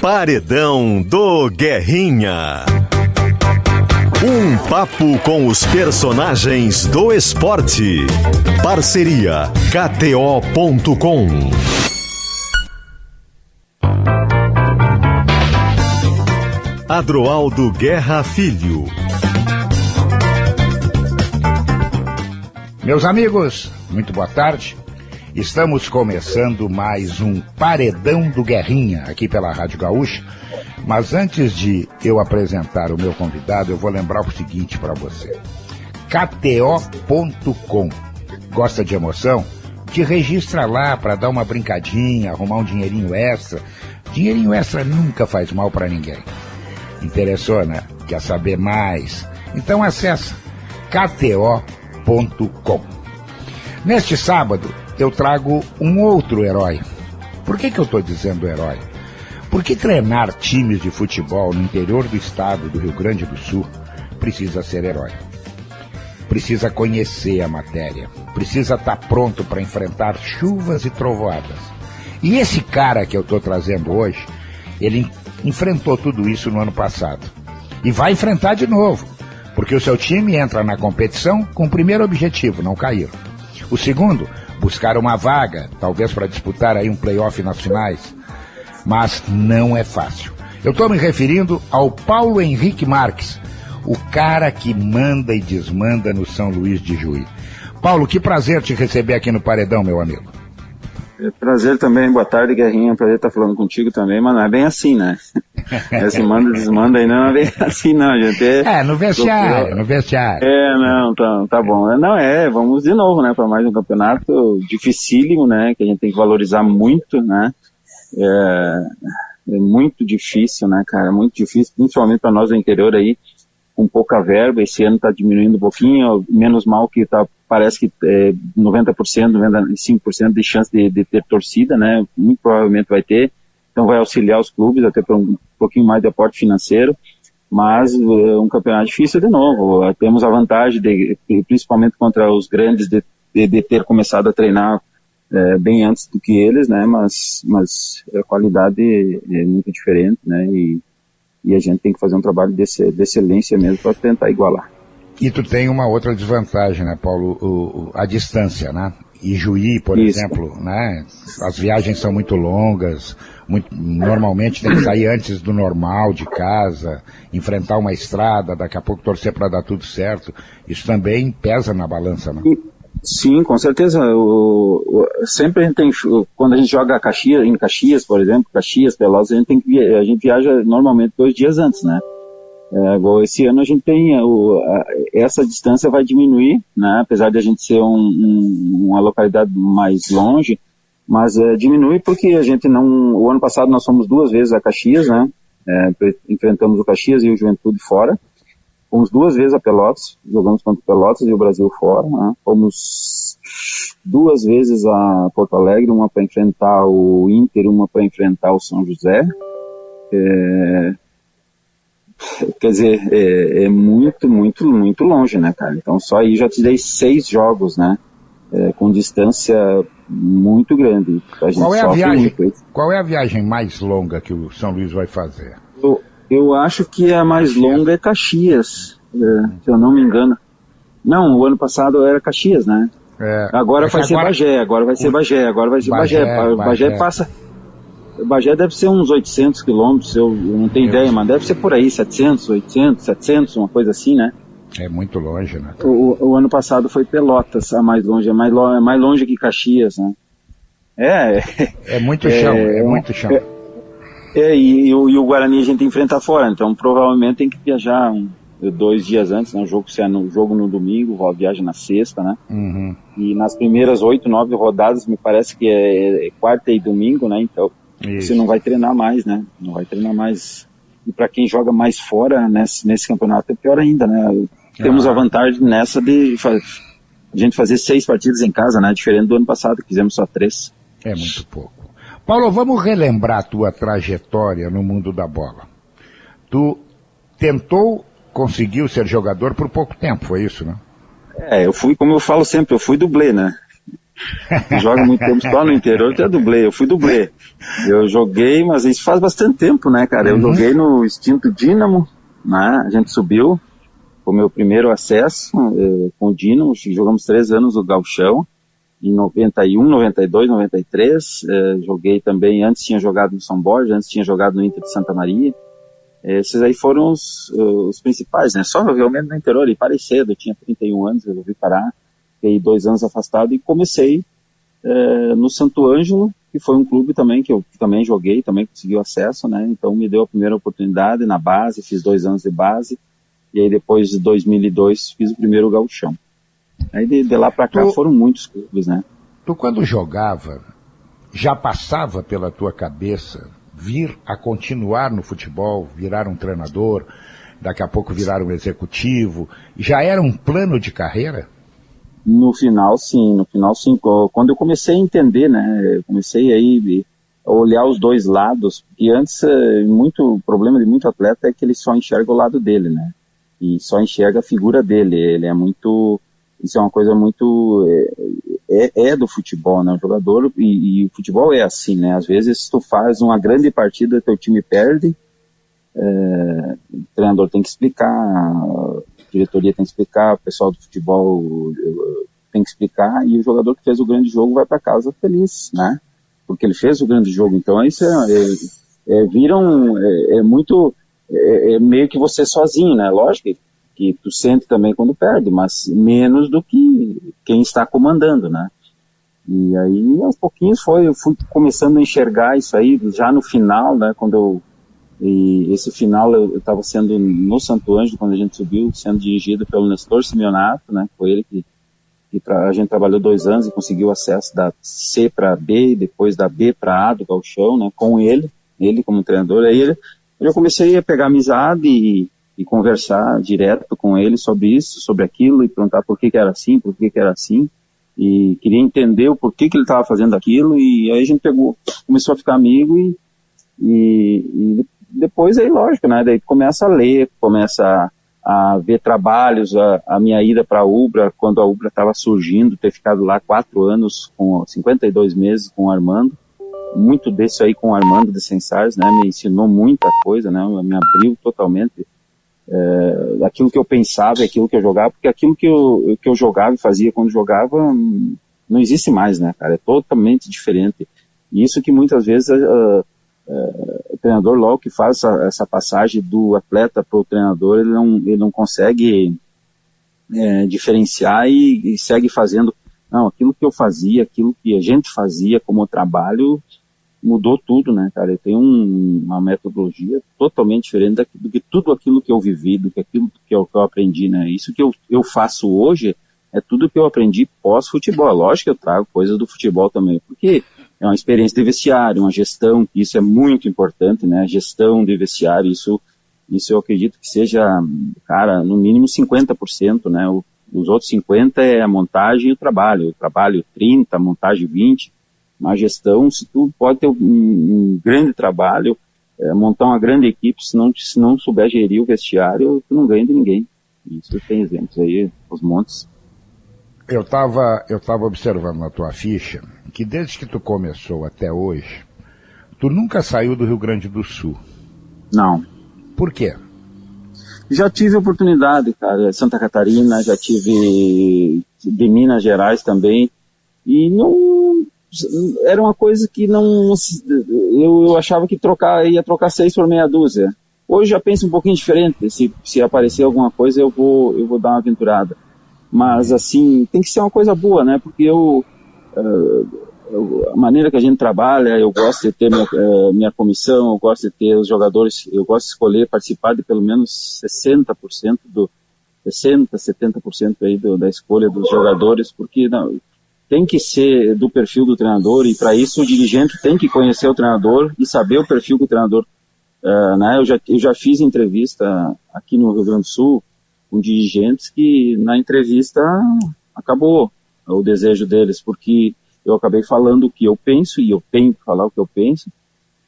Paredão do Guerrinha. Um papo com os personagens do esporte. Parceria KTO.com. Adroaldo Guerra Filho. Meus amigos, muito boa tarde. Estamos começando mais um Paredão do Guerrinha aqui pela Rádio Gaúcha. Mas antes de eu apresentar o meu convidado, eu vou lembrar o seguinte para você. KTO.com. Gosta de emoção? Te registra lá para dar uma brincadinha, arrumar um dinheirinho extra. Dinheirinho extra nunca faz mal para ninguém. Interessou, né? Quer saber mais? Então acessa KTO.com. Neste sábado, eu trago um outro herói. Por que eu estou dizendo herói? Porque treinar times de futebol no interior do estado do Rio Grande do Sul precisa ser herói. Precisa conhecer a matéria. Precisa estar pronto para enfrentar chuvas e trovoadas. E esse cara que eu estou trazendo hoje, ele enfrentou tudo isso no ano passado. E vai enfrentar de novo. Porque o seu time entra na competição com o primeiro objetivo, não cair. O segundo, buscar uma vaga, talvez para disputar aí um play-off nas finais. Mas não é fácil. Eu estou me referindo ao Paulo Henrique Marques, o cara que manda e desmanda no São Luís de Juí. Paulo, que prazer te receber aqui no Paredão, meu amigo. É prazer também, boa tarde, Guerrinha, prazer estar falando contigo também, mas não é bem assim, né? Esse manda e desmanda aí não é bem assim, não, gente. No vestiário, no vestiário. Não, tá bom. Vamos de novo, né, para mais um campeonato dificílimo, né, que a gente tem que valorizar muito, né? É muito difícil, né, cara, muito difícil, principalmente para nós do interior aí, com pouca verba. Esse ano está diminuindo um pouquinho, menos mal que parece que 90%, 95% de chance de ter torcida, né, muito provavelmente vai ter, então vai auxiliar os clubes até para um pouquinho mais de aporte financeiro, mas um campeonato difícil de novo. Temos a vantagem, principalmente contra os grandes, de ter começado a treinar bem antes do que eles, né, mas a qualidade é muito diferente, né, e a gente tem que fazer um trabalho de excelência mesmo para tentar igualar. E tu tem uma outra desvantagem, né, Paulo, a distância, né? E Juí, por exemplo, né? As viagens são muito longas, normalmente tem que sair antes do normal de casa, enfrentar uma estrada, daqui a pouco torcer para dar tudo certo. Isso também pesa na balança, né? Sim, com certeza. Sempre a gente tem, quando a gente joga em Caxias, por exemplo, Pelotas, a gente viaja normalmente 2 dias antes, né? Esse ano a gente tem, essa distância vai diminuir, né? Apesar de a gente ser uma localidade mais longe, mas diminui porque a gente o ano passado nós fomos 2 vezes a Caxias, né? Enfrentamos o Caxias e o Juventude fora. Fomos 2 vezes a Pelotas, jogamos contra o Pelotas e o Brasil fora, né? Fomos 2 vezes a Porto Alegre, uma para enfrentar o Inter, uma para enfrentar o São José. Quer dizer, é muito, muito, muito longe, né, cara? Então só aí já te dei 6 jogos, né? Com distância muito grande. A gente Qual é a viagem mais longa que o São Luís vai fazer? Eu acho que a mais longa é Caxias, se eu não me engano. Não, o ano passado era Caxias, né? Agora vai ser Bagé, agora vai ser Bagé. Bagé passa... Bagé deve ser uns 800 quilômetros, eu não tenho ideia, mas deve ser por aí, 700, 800, 700, uma coisa assim, né? É muito longe, né? O ano passado foi Pelotas, a mais longe, é mais longe que Caxias, né? É muito chão, muito chão. E o Guarani a gente enfrenta fora, então provavelmente tem que viajar 2 dias antes, né? O jogo no domingo, viaja na sexta, né? Uhum. E nas primeiras 8, 9 rodadas, me parece que é quarta e domingo, né? Então você não vai treinar mais, né? Não vai treinar mais. E para quem joga mais fora nesse campeonato é pior ainda, né? Temos a vantagem nessa de a gente fazer 6 partidas em casa, né? Diferente do ano passado, que fizemos só 3. É muito pouco. Paulo, vamos relembrar a tua trajetória no mundo da bola. Tu conseguiu ser jogador por pouco tempo, foi isso, né? Eu fui, como eu falo sempre, eu fui dublê, né? Tu joga muito tempo só no interior, tu é dublê. Eu fui dublê. Eu joguei, mas isso faz bastante tempo, né, cara? Eu joguei no extinto Dínamo, né? A gente subiu, foi o meu primeiro acesso com o Dínamo. Jogamos 3 anos no Gauchão. Em 91, 92, 93, joguei também, antes tinha jogado no São Borja, antes tinha jogado no Inter de Santa Maria. Esses aí foram os principais, né? Só realmente no interior, e parei cedo, eu tinha 31 anos, resolvi parar, fiquei 2 anos afastado e comecei no Santo Ângelo, que foi um clube também que eu também joguei, também consegui o acesso, né? Então me deu a primeira oportunidade na base, fiz 2 anos de base, e aí depois de 2002 fiz o primeiro gauchão. Aí de lá pra cá foram muitos clubes, né? Tu quando jogava, já passava pela tua cabeça vir a continuar no futebol, virar um treinador, daqui a pouco virar um executivo, já era um plano de carreira? No final sim. Quando eu comecei a entender, né, eu comecei aí a olhar os dois lados, porque antes o problema de muito atleta é que ele só enxerga o lado dele, né, e só enxerga a figura dele, ele é muito, isso é uma coisa muito, do futebol, né, o jogador, e o futebol é assim, né, às vezes tu faz uma grande partida, teu time perde, o treinador tem que explicar, a diretoria tem que explicar, o pessoal do futebol tem que explicar, e o jogador que fez o grande jogo vai para casa feliz, né? Porque ele fez o grande jogo. Então isso é meio que você sozinho, né? Lógico que tu sente também quando perde, mas menos do que quem está comandando, né? E aí aos pouquinhos eu fui começando a enxergar isso aí já no final, né? E esse final eu estava sendo no Santo Ângelo, quando a gente subiu, sendo dirigido pelo Nestor Simeonato, né? Foi ele que a gente trabalhou 2 anos e conseguiu acesso da C para B, e depois da B para A do Gauchão, né? Com ele como treinador. Aí eu comecei a pegar amizade e conversar direto com ele sobre isso, sobre aquilo, e perguntar por que era assim, e queria entender o porquê que ele estava fazendo aquilo, e aí a gente começou a ficar amigo, e depois aí, lógico, né, daí começa a ler, começa a ver trabalhos, a minha ida para a Ubra, quando a Ubra estava surgindo, ter ficado lá 4 anos, com 52 meses com o Armando, muito disso aí com o Armando de Sensars, né, me ensinou muita coisa, né, me abriu totalmente daquilo que eu pensava, aquilo que eu jogava, porque aquilo que eu jogava e fazia quando jogava não existe mais, né, cara, é totalmente diferente. E isso que muitas vezes o treinador, logo que faz essa passagem do atleta para o treinador, ele não consegue diferenciar e segue fazendo. Não, aquilo que eu fazia, aquilo que a gente fazia como trabalho, mudou tudo, né, cara? Eu tenho uma metodologia totalmente diferente do que tudo aquilo que eu vivi, do que aquilo que eu aprendi, né? Isso que eu faço hoje é tudo que eu aprendi pós-futebol. Lógico que eu trago coisas do futebol também, porque é uma experiência de vestiário, uma gestão, isso é muito importante, né? Gestão de vestiário, isso eu acredito que seja, cara, no mínimo 50%, né? Os outros 50% é a montagem e o trabalho 30%, a montagem 20%, mas gestão, se tu pode ter um grande trabalho, montar uma grande equipe, se não souber gerir o vestiário, tu não ganha de ninguém. Isso tem exemplos aí, os montes. Eu tava observando na tua ficha que desde que tu começou até hoje, tu nunca saiu do Rio Grande do Sul. Não. Por quê? Já tive oportunidade, cara, Santa Catarina, já tive de Minas Gerais também, e não, era uma coisa que não, eu achava que ia trocar 6 por meia dúzia. Hoje já penso um pouquinho diferente, se aparecer alguma coisa eu vou dar uma aventurada. Mas, assim, tem que ser uma coisa boa, né? Porque a maneira que a gente trabalha, eu gosto de ter minha comissão, eu gosto de ter os jogadores, eu gosto de escolher participar de pelo menos 60%, 70% aí da escolha dos jogadores, porque tem que ser do perfil do treinador, e para isso o dirigente tem que conhecer o treinador e saber o perfil que o treinador, né? Eu já fiz entrevista aqui no Rio Grande do Sul, com dirigentes que na entrevista acabou o desejo deles, porque eu acabei falando o que eu penso, e eu tenho que falar o que eu penso,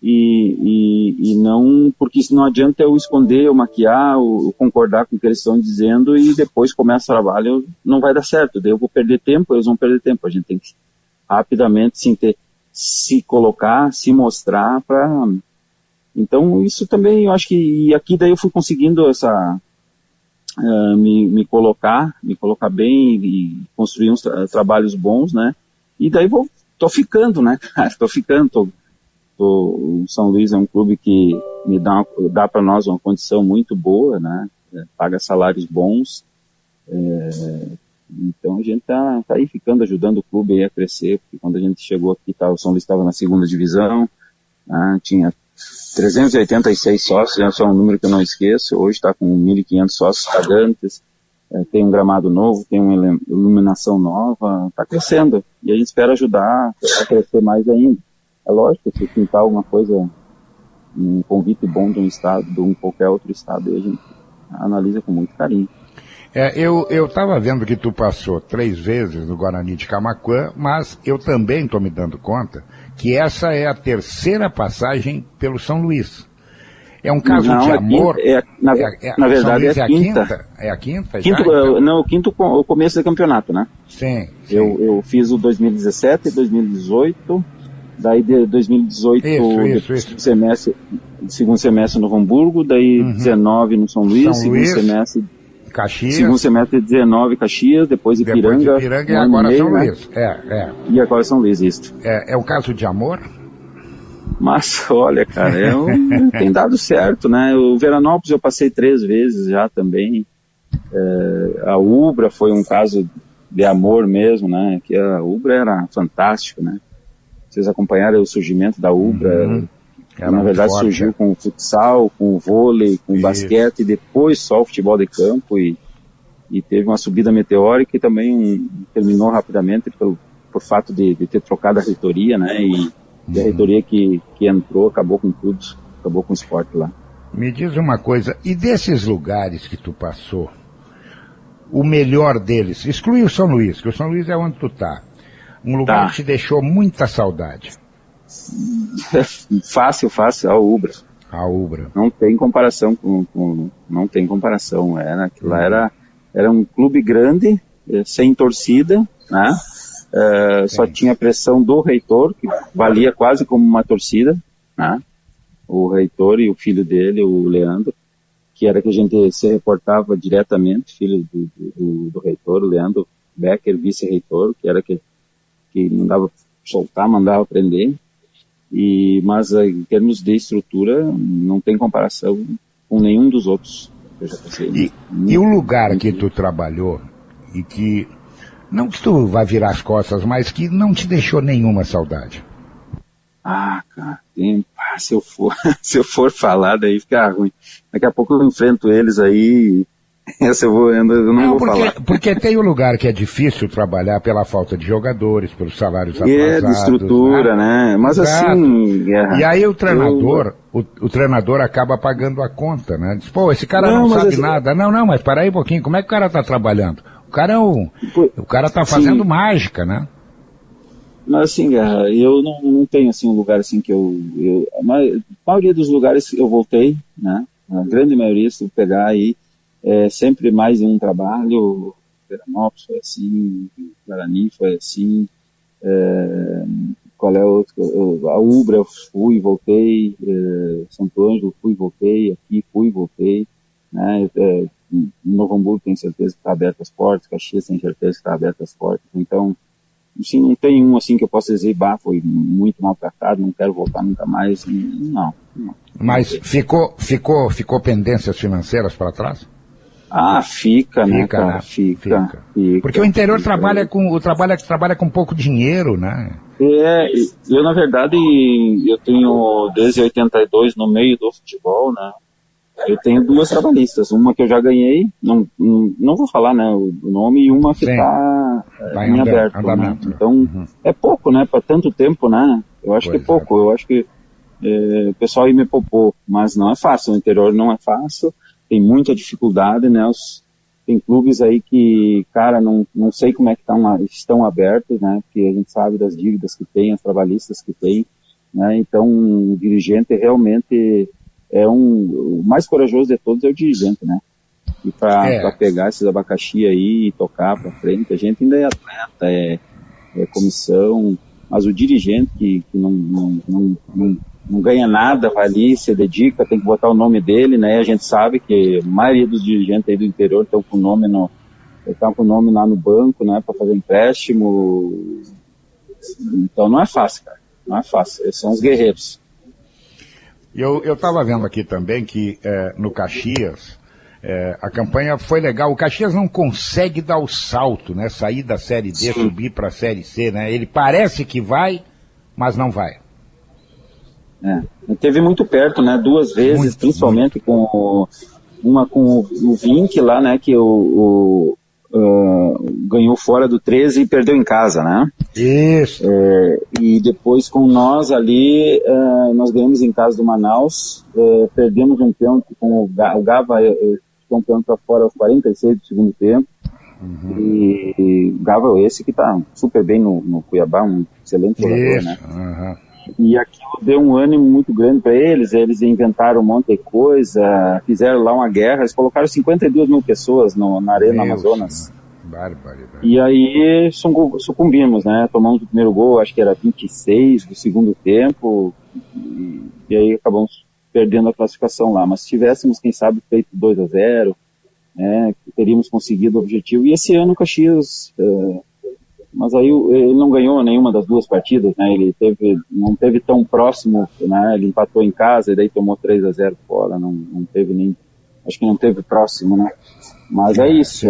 e não, porque não adianta eu esconder, eu maquiar, eu concordar com o que eles estão dizendo, e depois começa o trabalho, não vai dar certo, daí eu vou perder tempo, eles vão perder tempo, a gente rapidamente se colocar, se mostrar para... Então isso também eu acho que, e aqui daí eu fui conseguindo me colocar bem e construir uns trabalhos bons, né, e daí tô ficando, né, cara, o São Luís é um clube que me dá para nós uma condição muito boa, né, paga salários bons, então a gente tá aí ficando, ajudando o clube aí a crescer, porque quando a gente chegou aqui, o São Luís estava na 2ª divisão, né, tinha 386 sócios, esse é um número que eu não esqueço, hoje está com 1.500 sócios pagantes, tem um gramado novo, tem uma iluminação nova, está crescendo, e a gente espera ajudar a crescer mais ainda. É lógico, se pintar alguma coisa, um convite bom de um estado, de qualquer outro estado, a gente analisa com muito carinho. Eu estava vendo que tu passou 3 vezes no Guarani de Camaquã, mas eu também estou me dando conta que essa é a 3ª passagem pelo São Luís. É um caso de amor? Na verdade é a quinta. É a quinta? Quinto, não, o começo do campeonato, né? Sim. Eu fiz o 2017, 2018, daí de 2018 segundo semestre no Novo Hamburgo, daí 19 no São Luís, segundo semestre Caxias. Segundo semestre 19 Caxias, depois Ipiranga. E agora São Luís. E agora São Luís, isso. É um caso de amor? Mas, olha, cara, tem dado certo, né? O Veranópolis eu passei 3 vezes já também. A Ubra foi um caso de amor mesmo, né? Que a Ubra era fantástico, né? Vocês acompanharam o surgimento da Ubra. Na verdade surgiu com o futsal, com o vôlei, com o basquete, e depois só o futebol de campo, e teve uma subida meteórica e também terminou rapidamente por fato de ter trocado a reitoria, né, e a reitoria que entrou acabou com tudo, acabou com o esporte lá. Me diz uma coisa, e desses lugares que tu passou, o melhor deles, exclui o São Luís, que o São Luís é onde tu tá, um lugar que te deixou muita saudade? Fácil, a Ubra. A Ubra. Não tem comparação não tem comparação. Era um clube grande, sem torcida, né? Só tinha pressão do reitor, que valia quase como uma torcida, né? O reitor e o filho dele, o Leandro, que era que a gente se reportava diretamente, filho do reitor, o Leandro Becker, vice-reitor, que era que mandava soltar, mandava prender. Mas em termos de estrutura não tem comparação com nenhum dos outros que eu já passei. E o lugar que tu trabalhou e que, não que tu vá virar as costas, mas que não te deixou nenhuma saudade? Cara, se eu for falar, daí fica ruim. Daqui a pouco eu enfrento eles aí. Eu não vou falar. Porque tem um lugar que é difícil trabalhar pela falta de jogadores, pelos salários atrasados. De estrutura, né? Mas exato. Assim... E aí o treinador acaba pagando a conta, né? Diz, esse cara não sabe nada. Não, mas para aí um pouquinho, como é que o cara tá trabalhando? O cara tá fazendo mágica, né? Mas assim, eu não tenho assim um lugar assim que a maioria dos lugares eu voltei, né? A grande maioria, se eu pegar aí, sempre mais em um trabalho. Veranópolis foi assim, Guarani foi assim, qual é outro? A Ubra eu fui e voltei, Santo Ângelo fui e voltei, aqui fui e voltei, né? Novo Hamburgo tem certeza que está aberto as portas, Caxias tem certeza que está aberto as portas, então assim, não tem um assim que eu possa dizer, foi muito maltratado, não quero voltar nunca mais, não. Mas ficou pendências financeiras para trás? Fica, né, cara? Fica. Porque o interior trabalha com pouco dinheiro, né? Eu na verdade, eu tenho desde 82 no meio do futebol, né? Eu tenho 2 trabalhistas, uma que eu já ganhei, não vou falar, né, o nome, e uma que está em aberto, né? Então, é pouco, né, para tanto tempo, né? Eu acho que é pouco, eu acho que o pessoal aí me poupou, mas não é fácil, no interior não é fácil, tem muita dificuldade, né? Tem clubes aí que, cara, não sei como é que estão abertos, né? Porque a gente sabe das dívidas que tem, as trabalhistas que tem, né? Então, o dirigente realmente o mais corajoso de todos é o dirigente, né? E para pegar esses abacaxi aí e tocar para frente, a gente ainda é atleta, comissão, mas o dirigente que não ganha nada, vai ali, se dedica, tem que botar o nome dele, né? A gente sabe que a maioria dos dirigentes aí do interior estão com o nome lá no banco, né, para fazer empréstimo. Então não é fácil, cara. Não é fácil. Eles são os guerreiros. Eu estava vendo aqui também que no Caxias a campanha foi legal. O Caxias não consegue dar o salto, né? Sair da Série D, subir para a Série C, né? Ele parece que vai, mas não vai. Teve muito perto, né? 2 vezes, muito, principalmente muito. Uma com o Vink lá, né? Que ganhou fora do 13 e perdeu em casa, né? Isso. E depois com nós ali, nós ganhamos em casa do Manaus, perdemos um pênalti com o Gava, ficou um pênalti para fora aos 46 do segundo tempo. Uhum. E o Gava esse que tá super bem no Cuiabá, um excelente jogador, né? Uhum. E aquilo deu um ânimo muito grande para eles inventaram um monte de coisa, fizeram lá uma guerra, eles colocaram 52 mil pessoas na Arena Amazonas. Barbaridade. E aí sucumbimos, né? Tomamos o primeiro gol, acho que era 26 do segundo tempo, e aí acabamos perdendo a classificação lá. Mas se tivéssemos, quem sabe, feito 2-0, né, teríamos conseguido o objetivo. E esse ano o Caxias... mas aí ele não ganhou nenhuma das 2 partidas, né? Ele não teve tão próximo, né? Ele empatou em casa e daí tomou 3-0 fora, não teve nem, acho que não teve próximo, né? Mas é isso.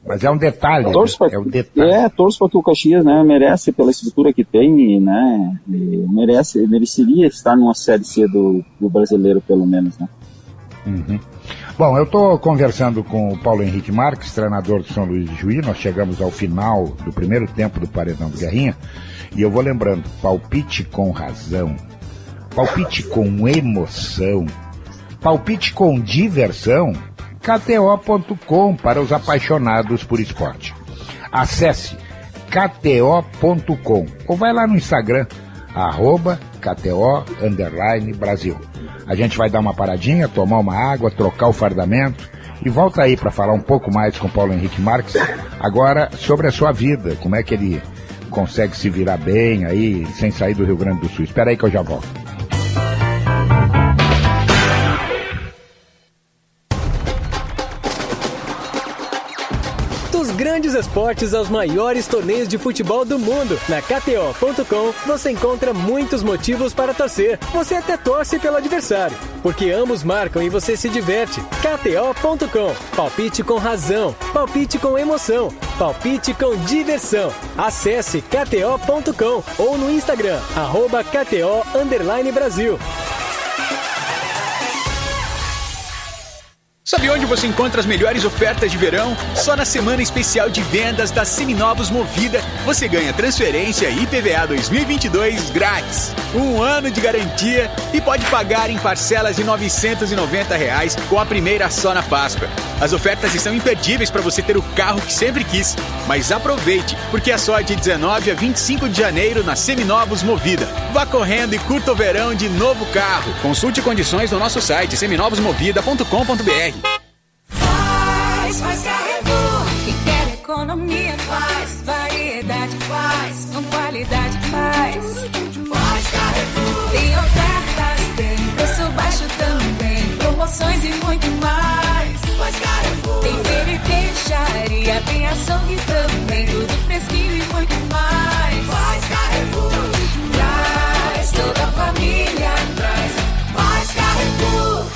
Mas é um detalhe. Torço para que o Caxias, né, merece pela estrutura que tem, né? Mereceria estar numa Série C do brasileiro, pelo menos, né? Uhum. Bom, eu estou conversando com o Paulo Henrique Marques, treinador do São Luís de Juí. Nós chegamos ao final do primeiro tempo do Paredão do Guerrinha. E eu vou lembrando, palpite com razão, palpite com emoção, palpite com diversão, KTO.com para os apaixonados por esporte. Acesse KTO.com ou vai lá no Instagram, @KTO_Brasil. A gente vai dar uma paradinha, tomar uma água, trocar o fardamento e volta aí para falar um pouco mais com o Paulo Henrique Marques, agora sobre a sua vida, como é que ele consegue se virar bem aí, sem sair do Rio Grande do Sul. Espera aí que eu já volto. Dos grandes esportes aos maiores torneios de futebol do mundo, na KTO.com você encontra muitos motivos para torcer. Você até torce pelo adversário, porque ambos marcam e você se diverte. KTO.com. Palpite com razão, palpite com emoção, palpite com diversão. Acesse KTO.com ou no Instagram, @KTO_Brasil. Sabe onde você encontra as melhores ofertas de verão? Só na semana especial de vendas da Seminovos Movida, você ganha transferência IPVA 2022 grátis. 1 ano de garantia e pode pagar em parcelas de R$ 990 com a primeira só na Páscoa. As ofertas estão imperdíveis para você ter o carro que sempre quis. Mas aproveite, porque é só de 19 a 25 de janeiro na Seminovos Movida. Vá correndo e curta o verão de novo carro. Consulte condições no nosso site seminovosmovida.com.br. Faz Carrefour, quem quer economia faz, variedade faz, com qualidade faz. Faz Carrefour, tem ofertas, tem preço baixo também, promoções e muito mais. Faz Carrefour, tem feira e peixaria, tem açougue também, tudo fresquinho e muito mais. Faz Carrefour, traz toda a família atrás. Faz Carrefour.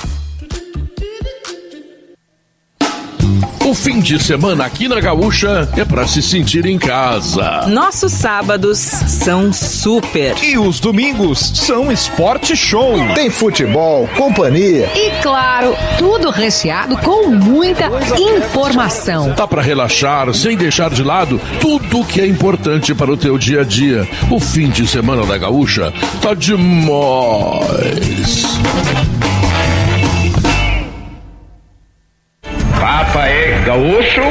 O fim de semana aqui na Gaúcha é pra se sentir em casa. Nossos sábados são super. E os domingos são Esporte Show. Tem futebol, companhia. E claro, tudo recheado com muita informação. Tá pra relaxar sem deixar de lado tudo que é importante para o teu dia a dia. O fim de semana da Gaúcha tá demais. Papa é gaúcho.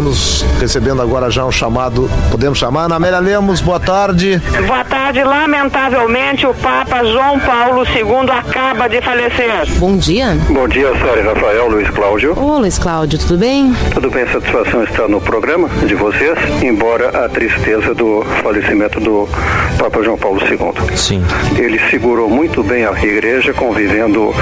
estamos recebendo agora já um chamado, podemos chamar? Ana Amélia Lemos, boa tarde. Boa tarde. Lamentavelmente, o Papa João Paulo II acaba de falecer. Bom dia. Bom dia, Sérgio Rafael, Luiz Cláudio. Ô, Luiz Cláudio, tudo bem? Tudo bem, satisfação estar no programa de vocês, embora a tristeza do falecimento do Papa João Paulo II. Sim. Ele segurou muito bem a igreja, convivendo,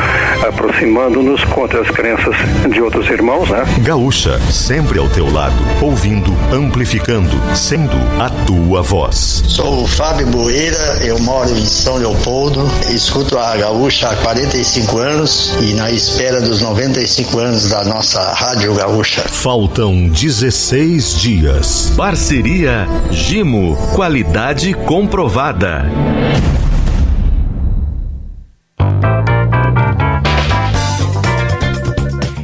aproximando-nos contra as crenças de outros irmãos, né? Gaúcha, sempre ao teu lado, ouvindo, amplificando, sendo a tua voz. Sou o Fábio Boeira, eu moro em São Leopoldo, escuto a Gaúcha há 45 anos e na espera dos 95 anos da nossa Rádio Gaúcha. Faltam 16 dias. Parceria Gimo, qualidade comprovada.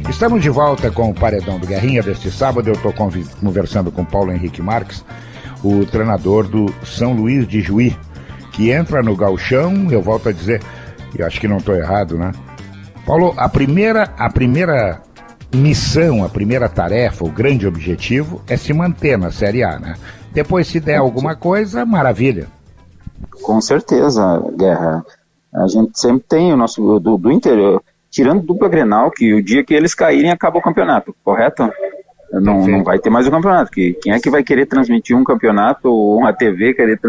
Estamos de volta com o Paredão do Guerrinha deste sábado. Eu estou conversando com Paulo Henrique Marques, o treinador do São Luís de Juí, que entra no gauchão. Eu volto a dizer, e acho que não estou errado, né? Paulo, a primeira missão, a primeira tarefa, o grande objetivo é se manter na Série A, né? Depois, se der alguma coisa, maravilha. Com certeza, Guerra. A gente sempre tem o nosso do interior, tirando dupla Grenal, que o dia que eles caírem acaba o campeonato, correto? Não vai ter mais o campeonato. Quem é que vai querer transmitir um campeonato ou uma TV querer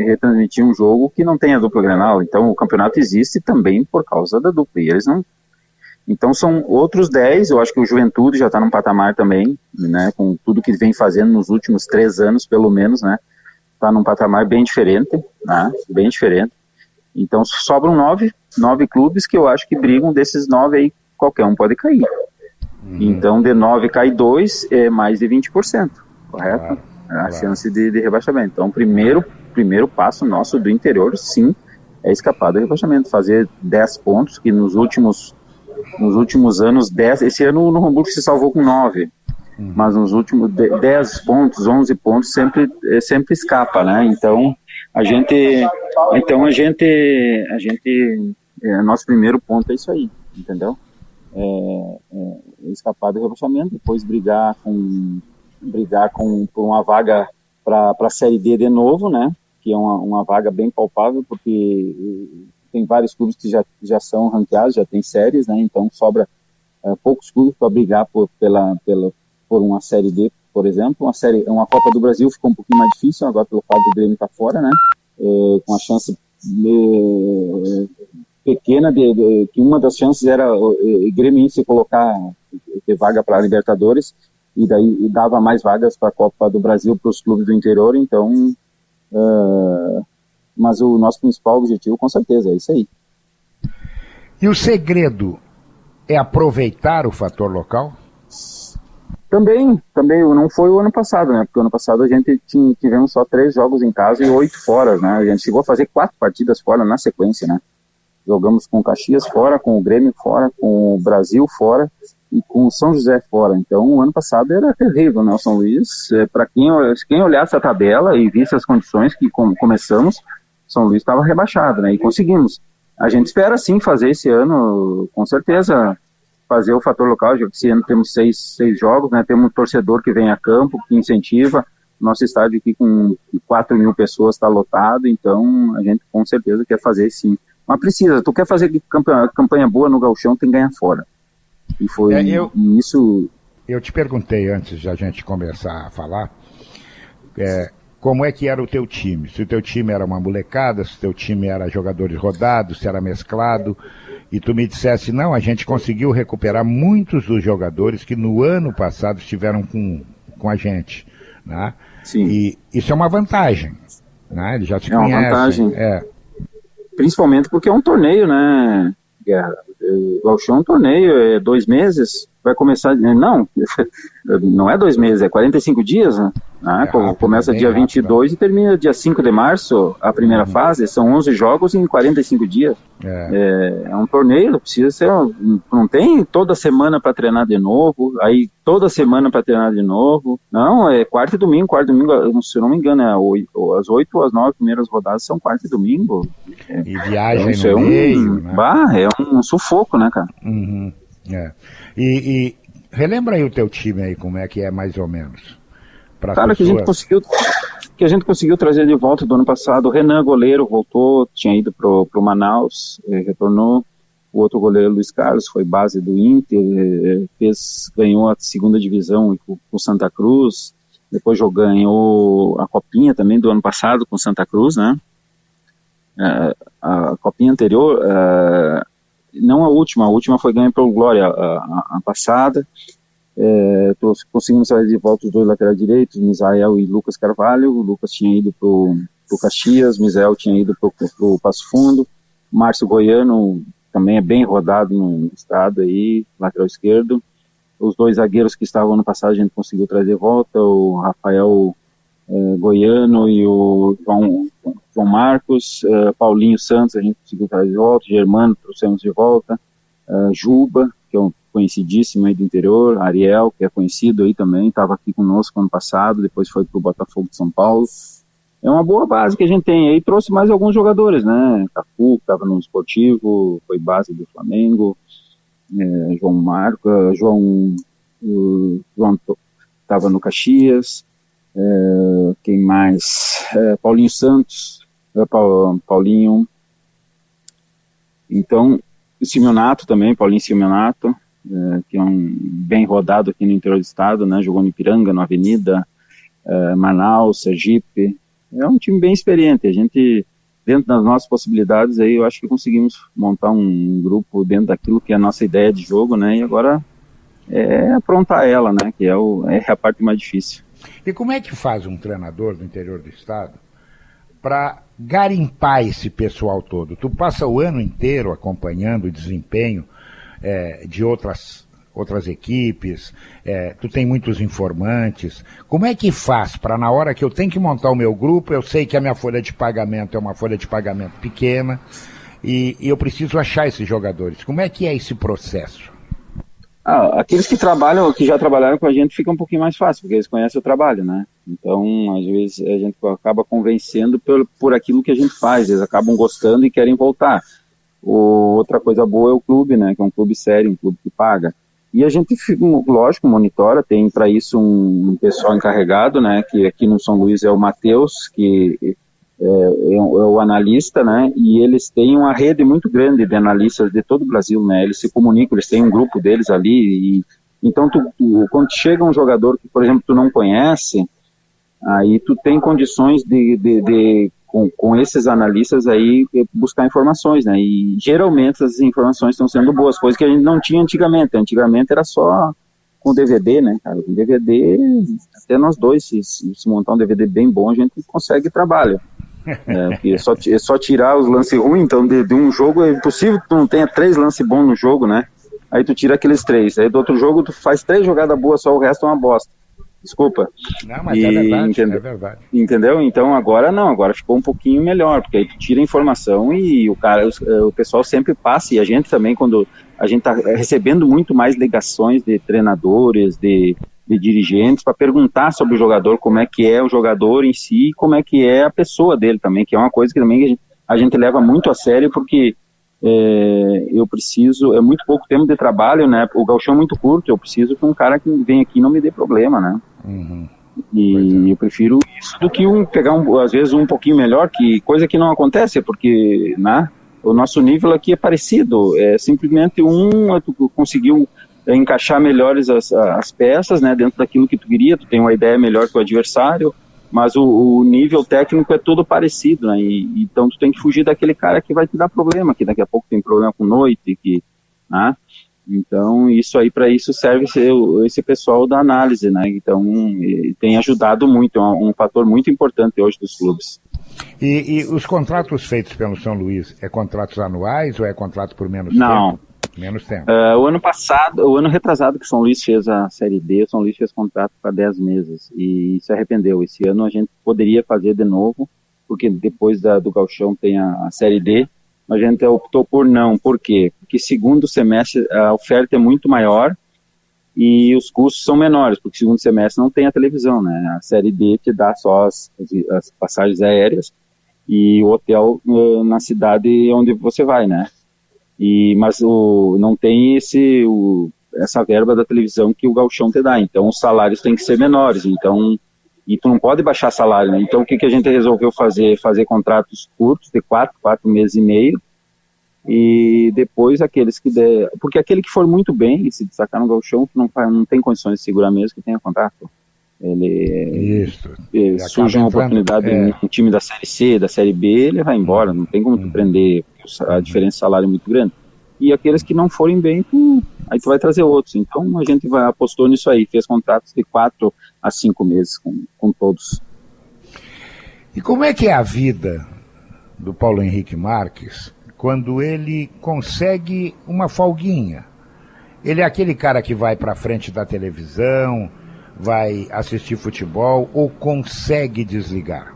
retransmitir um jogo que não tem a dupla Grenal? Então o campeonato existe também por causa da dupla, e eles não. Então são outros 10, eu acho que o Juventude já está num patamar também, né, com tudo que vem fazendo nos últimos 3 anos, pelo menos, né, está num patamar bem diferente, né, bem diferente. Então sobram 9 clubes que eu acho que brigam. Desses 9 aí, qualquer um pode cair. Então de 9 cai 2, é mais de 20%, correto? A chance de rebaixamento. Então o primeiro passo nosso do interior, sim, é escapar do rebaixamento, fazer 10 pontos, que nos últimos anos, 10, esse ano o Novo Hamburgo se salvou com 9, mas nos últimos 10 pontos, 11 pontos, sempre escapa, né? Então a gente nosso primeiro ponto é isso aí, entendeu? Escapar do rebaixamento, depois brigar por uma vaga para a Série D de novo, né? Que é uma vaga bem palpável, porque tem vários clubes que já são ranqueados, já tem séries, né? Então sobra poucos clubes para brigar por uma Série D, por exemplo. Uma Copa do Brasil ficou um pouquinho mais difícil, agora pelo fato do Grêmio estar fora, né? Com a chance pequena que uma das chances era o Grêmio se colocar, ter vaga para a Libertadores, e daí dava mais vagas para a Copa do Brasil para os clubes do interior. Então mas o nosso principal objetivo, com certeza, é isso aí. E o segredo é aproveitar o fator local? Também, não foi o ano passado, né? Porque o ano passado a gente tivemos só 3 jogos em casa e 8 fora, né? A gente chegou a fazer 4 partidas fora na sequência, né? Jogamos com o Caxias fora, com o Grêmio fora, com o Brasil fora e com o São José fora. Então o ano passado era terrível, né? O São Luís, para quem olhasse a tabela e visse as condições que começamos, São Luís estava rebaixado, né? E conseguimos. A gente espera sim fazer esse ano, com certeza, fazer o fator local. Esse ano temos 6 jogos, né? Temos um torcedor que vem a campo, que incentiva. Nosso estádio aqui com 4 mil pessoas está lotado, então a gente com certeza quer fazer sim. Mas precisa, tu quer fazer campanha boa no gauchão, tem que ganhar fora. E foi isso. Eu te perguntei antes de a gente começar a falar, como é que era o teu time? Se o teu time era uma molecada, se o teu time era jogadores rodados, se era mesclado, e tu me dissesse, não, a gente conseguiu recuperar muitos dos jogadores que no ano passado estiveram com a gente, né? Sim. E isso é uma vantagem, né? Eles já te conhecem. É uma vantagem. Principalmente porque é um torneio, né, Guerra? O gauchão é um torneio, 2 meses, vai começar... Não é 2 meses, é 45 dias, né? Começa dia 22 e termina dia 5 de março, a primeira fase, são 11 jogos em 45 dias. É um torneio, precisa ser... Não tem toda semana para treinar de novo, aí toda semana para treinar de novo. Não, é quarta e domingo, se eu não me engano, as 8 ou as 9 primeiras rodadas são quarta e domingo. E viagem no meio, né? É um sufoco, né, cara? E Relembra aí o teu time aí, como é que é mais ou menos. Cara, que a gente conseguiu trazer de volta do ano passado. O Renan, goleiro, voltou, tinha ido pro Manaus, retornou. O outro goleiro, Luiz Carlos, foi base do Inter, ganhou a segunda divisão com Santa Cruz, depois ganhou a Copinha também do ano passado com Santa Cruz, né? A Copinha anterior, não a última foi ganha pelo Glória, a passada. Conseguimos trazer de volta os dois laterais direitos, Misael e Lucas Carvalho. O Lucas tinha ido pro Caxias, Misael tinha ido pro Passo Fundo. Márcio Goiano também é bem rodado no estado aí, lateral esquerdo. Os dois zagueiros que estavam ano passado a gente conseguiu trazer de volta, o Rafael Goiano e o João Marcos. Paulinho Santos a gente conseguiu trazer de volta, Germano trouxemos de volta, Juba, que é um conhecidíssimo aí do interior, Ariel, que é conhecido aí também, estava aqui conosco ano passado, depois foi pro Botafogo de São Paulo. É uma boa base que a gente tem aí, trouxe mais alguns jogadores, né? Cafu, que estava no Esportivo, foi base do Flamengo, João estava no Caxias, quem mais? Paulinho Santos, Paulinho, então, Simeonato também, Paulinho Simeonato, que é um bem rodado aqui no interior do estado, né? Jogou no Ipiranga, no Avenida, Manaus, Sergipe. É um time bem experiente. A gente, dentro das nossas possibilidades, aí eu acho que conseguimos montar um grupo dentro daquilo que é a nossa ideia de jogo, né? E agora é aprontar ela, né? Que é a parte mais difícil. E como é que faz um treinador do interior do estado para garimpar esse pessoal todo? Tu passa o ano inteiro acompanhando o desempenho de outras equipes, tu tem muitos informantes. Como é que faz para, na hora que eu tenho que montar o meu grupo, eu sei que a minha folha de pagamento é uma folha de pagamento pequena e eu preciso achar esses jogadores. Como é que é esse processo? Aqueles que já trabalharam com a gente, fica um pouquinho mais fácil, porque eles conhecem o trabalho, né? Então, às vezes, a gente acaba convencendo por aquilo que a gente faz, eles acabam gostando e querem voltar. Outra coisa boa é o clube, né? Que é um clube sério, um clube que paga. E a gente, lógico, monitora, tem para isso um pessoal encarregado, né? Que aqui no São Luís é o Matheus, que é o analista, né? E eles têm uma rede muito grande de analistas de todo o Brasil, né? Eles se comunicam, eles têm um grupo deles ali. Então, quando chega um jogador que, por exemplo, tu não conhece, aí tu tem condições com esses analistas aí buscar informações, né? E geralmente essas informações estão sendo boas, coisas que a gente não tinha antigamente. Antigamente era só com DVD, né, cara? Com DVD, até nós dois, se montar um DVD bem bom, a gente consegue trabalho. Porque é só tirar os lances ruins, então de um jogo é impossível que tu não tenha 3 lances bons no jogo, né? Aí tu tira aqueles 3, aí do outro jogo tu faz 3 jogadas boas, só o resto é uma bosta. Desculpa. Não, mas é verdade, é verdade. Entendeu? Então agora não, agora ficou um pouquinho melhor, porque aí tu tira a informação e o pessoal sempre passa, e a gente também, quando a gente tá recebendo muito mais ligações de treinadores, de dirigentes, para perguntar sobre o jogador, como é que é o jogador em si, como é que é a pessoa dele também, que é uma coisa que também a gente leva muito a sério, porque eu preciso, é muito pouco tempo de trabalho, né? O gauchão é muito curto, eu preciso que um cara que vem aqui não me dê problema, né? Uhum. E eu prefiro isso do que pegar às vezes um pouquinho melhor, que coisa que não acontece, porque, né, o nosso nível aqui é parecido, é simplesmente tu conseguiu encaixar melhores as peças, né, dentro daquilo que tu queria, tu tem uma ideia melhor que o adversário, mas o nível técnico é todo parecido, né, então tu tem que fugir daquele cara que vai te dar problema, que daqui a pouco tem problema com noite, né, então isso aí, para isso serve esse pessoal da análise, né, então tem ajudado muito, é um fator muito importante hoje dos clubes. E os contratos feitos pelo São Luís, é contratos anuais ou é contrato por menos Não. tempo? Menos tempo. O ano retrasado que o São Luís fez a Série D, o São Luís fez contrato para 10 meses e se arrependeu. Esse ano a gente poderia fazer de novo, porque depois do gauchão tem a Série D, mas a gente optou por não. Por quê? Porque segundo semestre a oferta é muito maior e os custos são menores, porque segundo semestre não tem a televisão, né? A Série D te dá só as passagens aéreas e o hotel na cidade onde você vai, né? Mas não tem essa verba da televisão que o Gauchão te dá. Então, os salários têm que ser menores. Então, e tu não pode baixar salário, né? Então, o que a gente resolveu fazer? Fazer contratos curtos, de 4 meses e meio, e depois aqueles que der... Porque aquele que for muito bem e se destacar no Gauchão, que não tem condições de segurar mesmo, que tenha contrato. Surge uma oportunidade no time da Série C, da Série B, ele vai embora, não tem como tu prender, a diferença de salário é muito grande. E aqueles que não forem bem, aí tu vai trazer outros. Então a gente apostou nisso aí, fez contratos de 4 a 5 meses com todos. E como é que é a vida do Paulo Henrique Marques quando ele consegue uma folguinha? Ele é aquele cara que vai para frente da televisão, vai assistir futebol ou consegue desligar?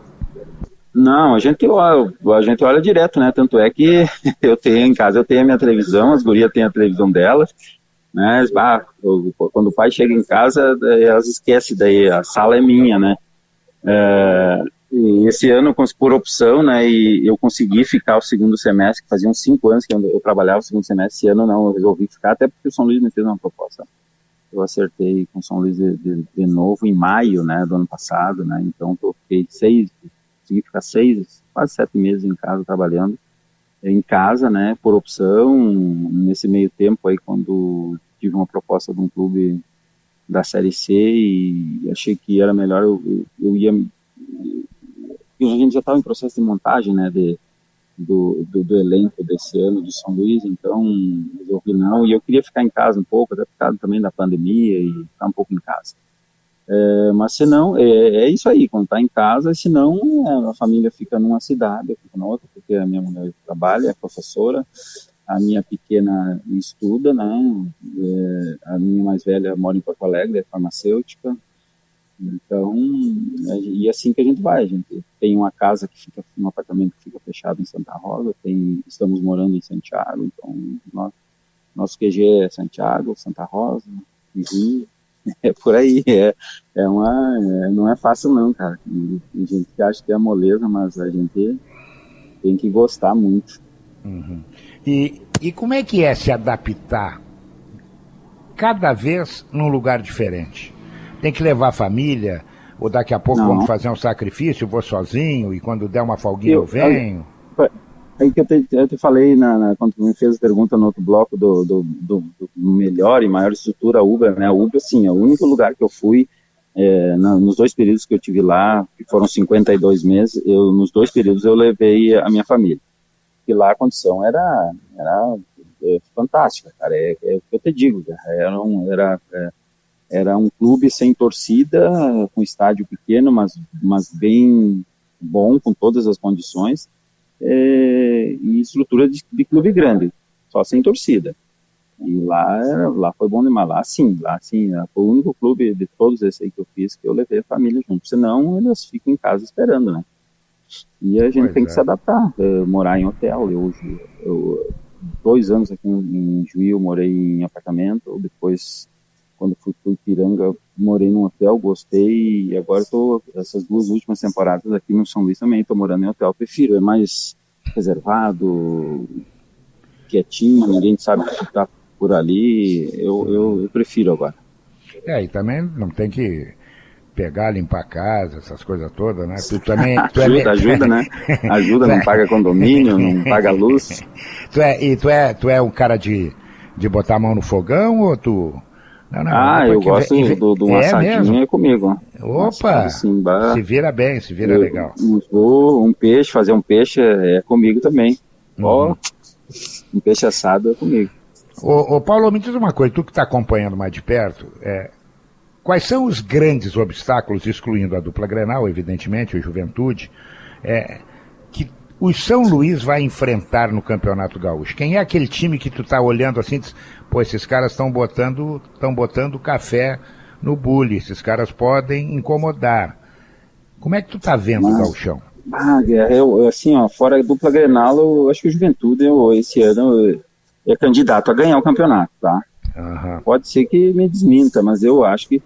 Não, a gente olha direto, né? Tanto é que eu tenho em casa, eu tenho a minha televisão, as gurias têm a televisão delas, né? Quando o pai chega em casa, elas esquecem, daí a sala é minha, né? E esse ano, por opção, né? E eu consegui ficar o segundo semestre, que fazia uns 5 anos que eu trabalhava o segundo semestre, esse ano não, eu resolvi ficar, até porque o São Luís me fez uma proposta. Eu acertei com o São Luís de novo em maio, né, do ano passado, né, então eu fiquei consegui ficar 6, quase 7 meses em casa trabalhando, em casa, né, por opção. Nesse meio tempo aí, quando tive uma proposta de um clube da Série C e achei que era melhor, eu ia... A gente já estava em processo de montagem, né, do elenco desse ano de São Luís, então resolvi não, e eu queria ficar em casa um pouco, até por causa também da pandemia, e ficar um pouco em casa. Mas se não, é isso aí, quando está em casa, se não, a família fica numa cidade, eu fico na outra, porque a minha mulher trabalha, é professora, a minha pequena estuda, né, a minha mais velha mora em Porto Alegre, é farmacêutica. Então, e assim que a gente vai, a gente tem uma casa que fica, um apartamento que fica fechado em Santa Rosa, estamos morando em Santiago, então nosso QG é Santiago, Santa Rosa, Rio, é por aí, não é fácil não, cara, tem gente que acha que é moleza, mas a gente tem que gostar muito. Uhum. E como é que é se adaptar cada vez num lugar diferente? Tem que levar a família, ou daqui a pouco vamos fazer um sacrifício, vou sozinho, e quando der uma folguinha eu venho? Aí que eu te falei, quando me fez a pergunta no outro bloco do melhor e maior estrutura Uber, né? A Uber, sim, é o único lugar que eu fui, nos 2 períodos que eu tive lá, que foram 52 meses, nos 2 períodos eu levei a minha família. E lá a condição era fantástica, cara, é o que eu te digo, era um clube sem torcida, com estádio pequeno, mas bem bom, com todas as condições, e estrutura de clube grande, só sem torcida. E lá foi bom demais, lá sim, foi o único clube de todos esses aí que eu fiz que eu levei a família junto, senão eles ficam em casa esperando, né? E a gente tem que se adaptar, morar em hotel. Eu 2 anos aqui em Juí, eu morei em apartamento, depois... Quando fui para Ipiranga, morei num hotel, gostei, e agora essas 2 últimas temporadas aqui no São Luís também, estou morando em hotel, prefiro, é mais reservado, quietinho, ninguém sabe que está por ali, eu prefiro agora. E também não tem que pegar, limpar a casa, essas coisas todas, né? Tu também, ajuda, né? Ajuda, não paga condomínio, não paga luz. Tu é um cara de botar a mão no fogão, ou tu... Não, eu gosto de um assadinho, é comigo. Opa, assim, se vira legal. Um peixe, fazer um peixe é comigo também. Um peixe assado é comigo. Ô Paulo, me diz uma coisa, tu que está acompanhando mais de perto, quais são os grandes obstáculos, excluindo a dupla Grenal, evidentemente, o Juventude, que o São Luís vai enfrentar no Campeonato Gaúcho? Quem é aquele time que tu está olhando assim, diz, pô, esses caras estão botando café no bule, esses caras podem incomodar. Como é que tu tá vendo o Gauchão? Fora a dupla Grenal, eu acho que o Juventude, esse ano, é candidato a ganhar o campeonato, tá? Uhum. Pode ser que me desminta, mas eu acho que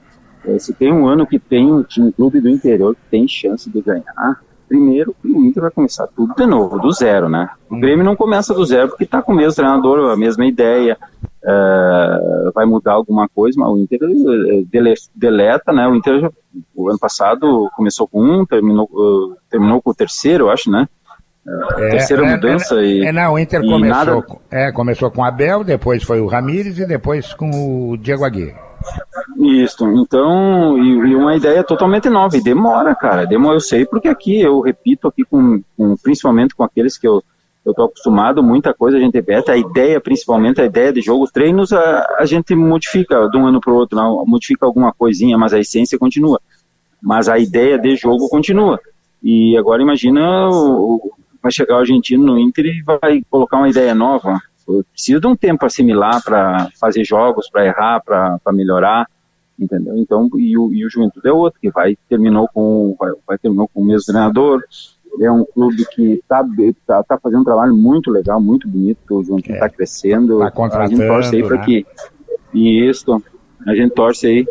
se tem um ano que tem um clube do interior que tem chance de ganhar, primeiro o Inter vai começar tudo de novo, do zero, né? O Grêmio não começa do zero porque tá com o mesmo treinador, a mesma ideia, vai mudar alguma coisa, mas o Inter deleta, né? O Inter, o ano passado, começou com um, terminou com o terceiro, eu acho, né? Terceira mudança o Inter começou com o Abel, depois foi o Ramírez e depois com o Diego Aguirre. Isso, então, e uma ideia totalmente nova, e demora, cara, eu sei, porque aqui, eu repito aqui, principalmente com aqueles que eu tô acostumado, muita coisa a gente repete, a ideia, principalmente a ideia de jogo, os treinos a gente modifica de um ano para o outro, não, modifica alguma coisinha, mas a essência continua, mas a ideia de jogo continua, e agora imagina vai chegar o argentino no Inter e vai colocar uma ideia nova. Precisa de um tempo para assimilar, para fazer jogos, para errar, para melhorar, entendeu? Então, e o Juventude é outro, que terminou com o mesmo treinador. É um clube que tá fazendo um trabalho muito legal, muito bonito, o Juventude está crescendo. Tá contratando, a gente torce aí para que a gente torce aí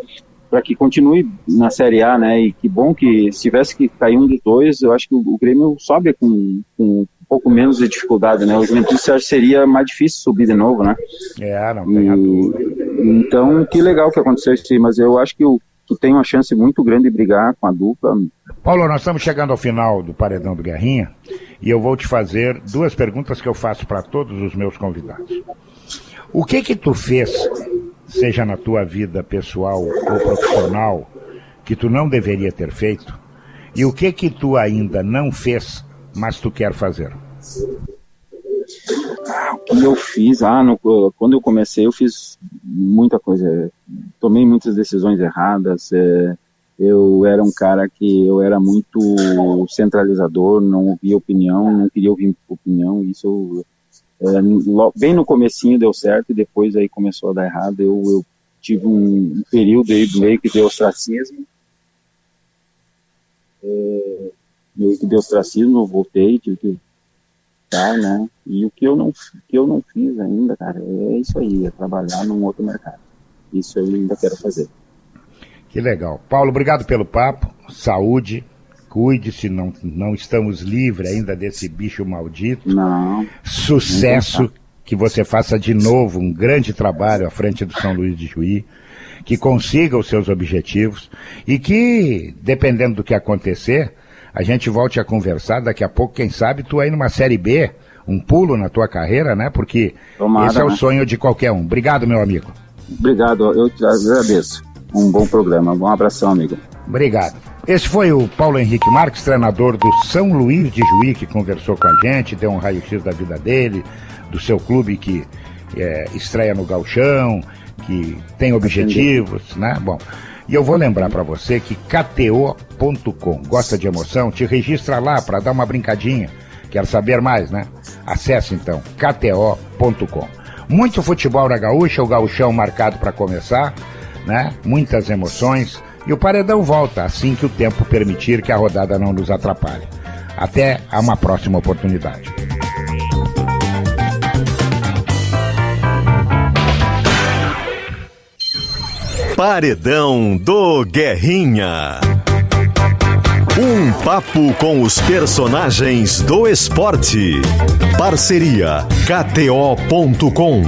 para que continue na Série A, né? E que bom que se tivesse que cair um dos dois, eu acho que o Grêmio sobe com um pouco menos de dificuldade, né? O Juventude seria mais difícil subir de novo, né? Não tem a dúvida. Então, que legal que aconteceu isso aí, mas eu acho que tu tem uma chance muito grande de brigar com a dupla. Paulo, nós estamos chegando ao final do Paredão do Guerrinha e eu vou te fazer 2 perguntas que eu faço para todos os meus convidados. O que tu fez, seja na tua vida pessoal ou profissional, que tu não deveria ter feito? E o que tu ainda não fez, mas tu quer fazer? O que eu fiz? Quando eu comecei, eu fiz muita coisa. Tomei muitas decisões erradas. Eu era um cara que eu era muito centralizador, não ouvia opinião, não queria ouvir opinião. Isso bem no comecinho deu certo e depois aí começou a dar errado. Eu tive um período aí meio que de ostracismo. Eu voltei, tive que estar, né? E o que eu não fiz ainda, cara, é isso aí, é trabalhar num outro mercado. Isso eu ainda quero fazer. Que legal. Paulo, obrigado pelo papo, saúde, cuide-se, não estamos livres ainda desse bicho maldito. Não. Sucesso, que você faça de novo um grande trabalho à frente do São Luís de Juí, que consiga os seus objetivos e que, dependendo do que acontecer, a gente volte a conversar daqui a pouco, quem sabe, tu aí numa Série B, um pulo na tua carreira, né? Porque esse é o sonho de qualquer um. Obrigado, meu amigo. Obrigado, eu te agradeço. Um bom programa, um abração, amigo. Obrigado. Esse foi o Paulo Henrique Marques, treinador do São Luís de Juí, que conversou com a gente, deu um raio-x da vida dele, do seu clube que estreia no Gauchão, que tem objetivos, né? Bom, e eu vou lembrar para você que KTO.com, gosta de emoção? Te registra lá para dar uma brincadinha. Quer saber mais, né? Acesse então KTO.com. Muito futebol na Gaúcha, o Gauchão marcado para começar, né? Muitas emoções. E o Paredão volta assim que o tempo permitir, que a rodada não nos atrapalhe. Até a uma próxima oportunidade. Paredão do Guerrinha. Um papo com os personagens do esporte. Parceria KTO.com.